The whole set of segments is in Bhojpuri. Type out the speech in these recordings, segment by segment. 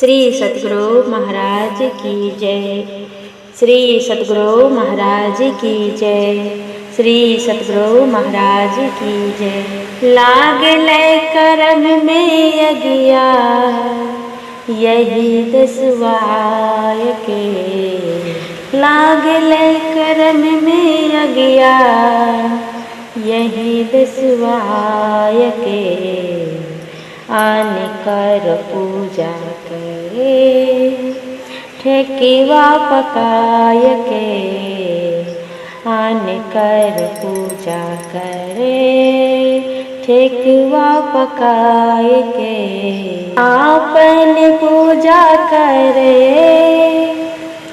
श्री सतगुरु महाराज की जय। श्री सतगुरु महाराज की जय। श्री सतगुरु महाराज की जय। लागले करम में यज्ञा यही दसवाय के। लागले करम में यज्ञा यही दसवाय के। आन कर पूजा करे ठेकीवा पकाय के। आन कर पूजा करे ठेकीवा पकाय के। आपन पूजा करे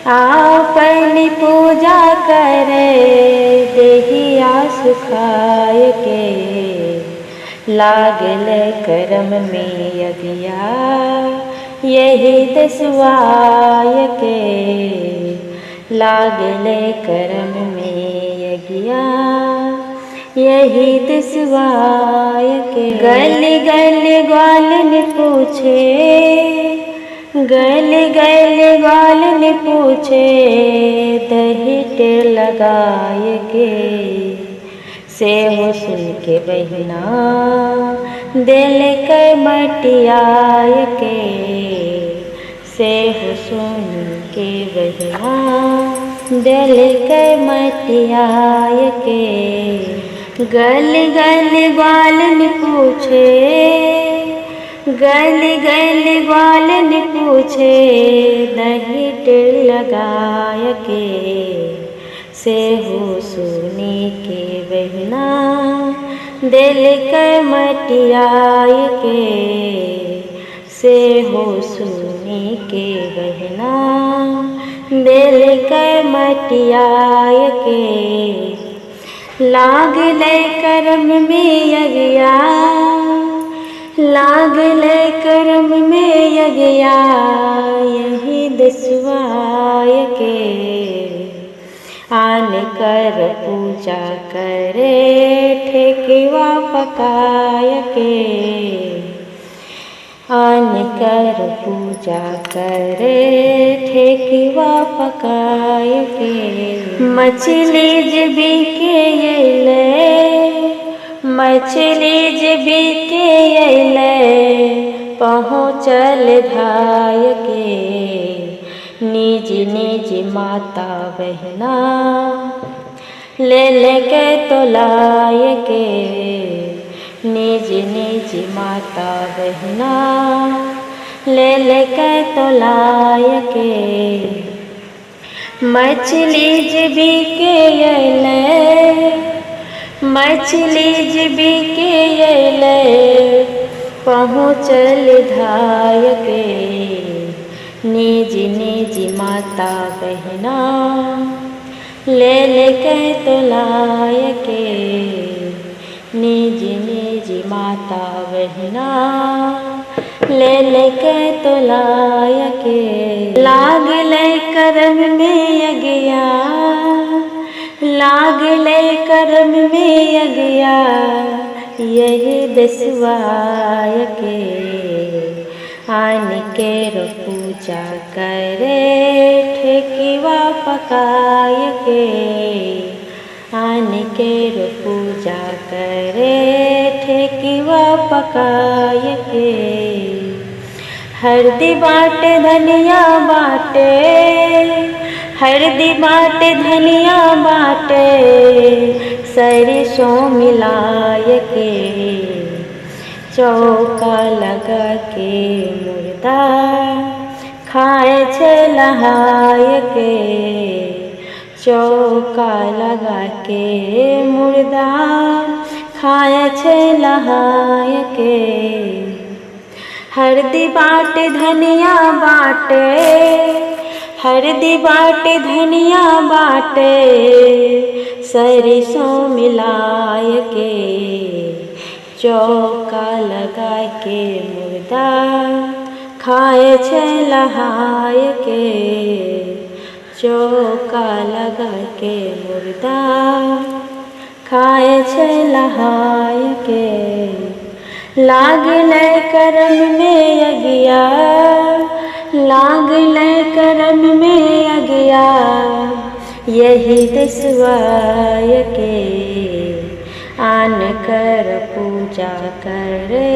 आपन पूजा करे देहिया सुखाय के। लागले करम में यज्ञा यही दसवाय के। लागले करम में यज्ञा यही दसवाय के। गली गली ग्वालन पूछे गली गली ग्वालन पूछे दहिट लगाए के। से हो सुन के बहिना दिल के मटियाय के। से हो सुन के बहिना दिल के मटियाय के। गली गली ग्वालन पूछे गली गली ग्वालन पूछे दहिट लगाय के। से हो सुनी के बहिना दिल के मटियाय के। से हो सुनी के बहिना दिल के मटियाय के। लागले करम में यज्ञा लागले करम में यज्ञा यही दसवाय के। आन कर पूजा करे ठेकीवा पकाय के। आन कर पूजा करे ठेकीवा पकाय के। मछली जबी के अइले मछली जबी के अइले पहुँचल धाय के। निज निज माता बहना ले लेके तोलाय के। निज निज माता बहना ले लेके तोलाय के। मछली जबी के अइले मछली जबी के अइले पहुँचल धाय के। निज निज माता बहना ले लेके तोलाय के। निज निज माता बहना ले लेके तोलाय के। लागले करम में यज्ञा लागले करम में यज्ञा यही दसवाय के। आन केर पूजा करे ठेकीवा पकाय के। आन केर पूजा करे ठेकीवा पकाय के। हरदी बाटे धनिया बाटे हरदी बाटे धनिया बाटे सरसों मिलाय के। चौका लगा के मुर्दा खाए छे लहाय के। चौका लगा के मुर्दा खाए छे लहाय के। हरदी बाटे धनिया बाटे हरदी बाटे धनिया बाटे सरसों मिलाय के। चौका लगा के मुर्दा खाए छे लहाय के। चौका लगा के मुर्दा खाए छे लहाय के। लागले करम में यज्ञा लागले करम में अगिया यही दसवाय के आन कर पूजा करे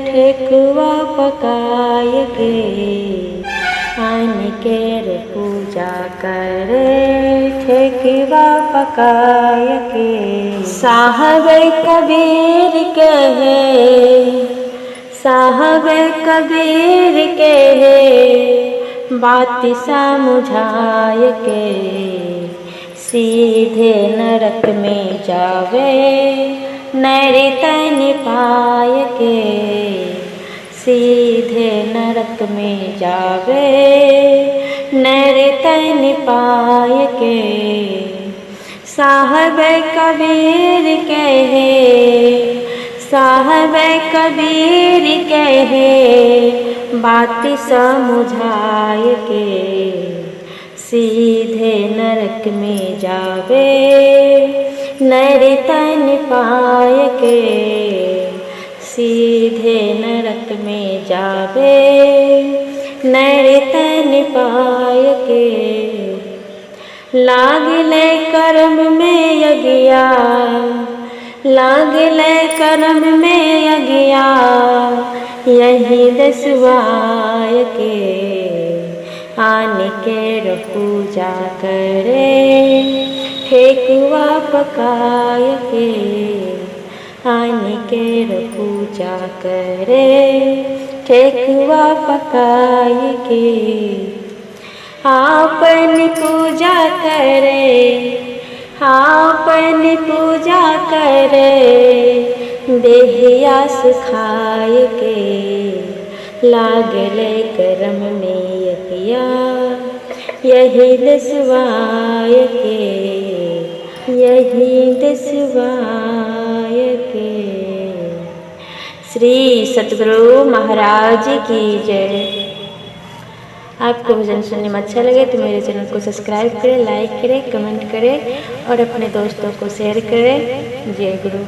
ठेकुआ पकाय के आन केर पूजा करे ठेकुआ पकाय के। साहब कबीर कहे साहब कबीर कहे बात समझाय के सीधे नरक में जावे नैतन पाय के सीधे नरक में जावे नैतन पाय के। साहब कबीर कहे साहब कबीर कहे बात समझाय के सीधे नरक में जावे नैतन पाय के सीधे नरक में जावे नैतन पाय के। लागले करम में अगिया लागले करम में अगिया यही दसवाय के आन के पूजा करे ठेकुआ पकाय के आन के पूजा करे ठेकुआ पकाय के। आपन पूजा करे आपन पूजा करे देहिया सुखाय के लागले करम में अगिया यही दसवाय के यही दसवाय के। श्री सतगुरु महाराज की जय। आपको भजन सुनने में अच्छा लगे तो मेरे चैनल को सब्सक्राइब करें, लाइक करें, कमेंट करें और अपने दोस्तों को शेयर करें। जय गुरु।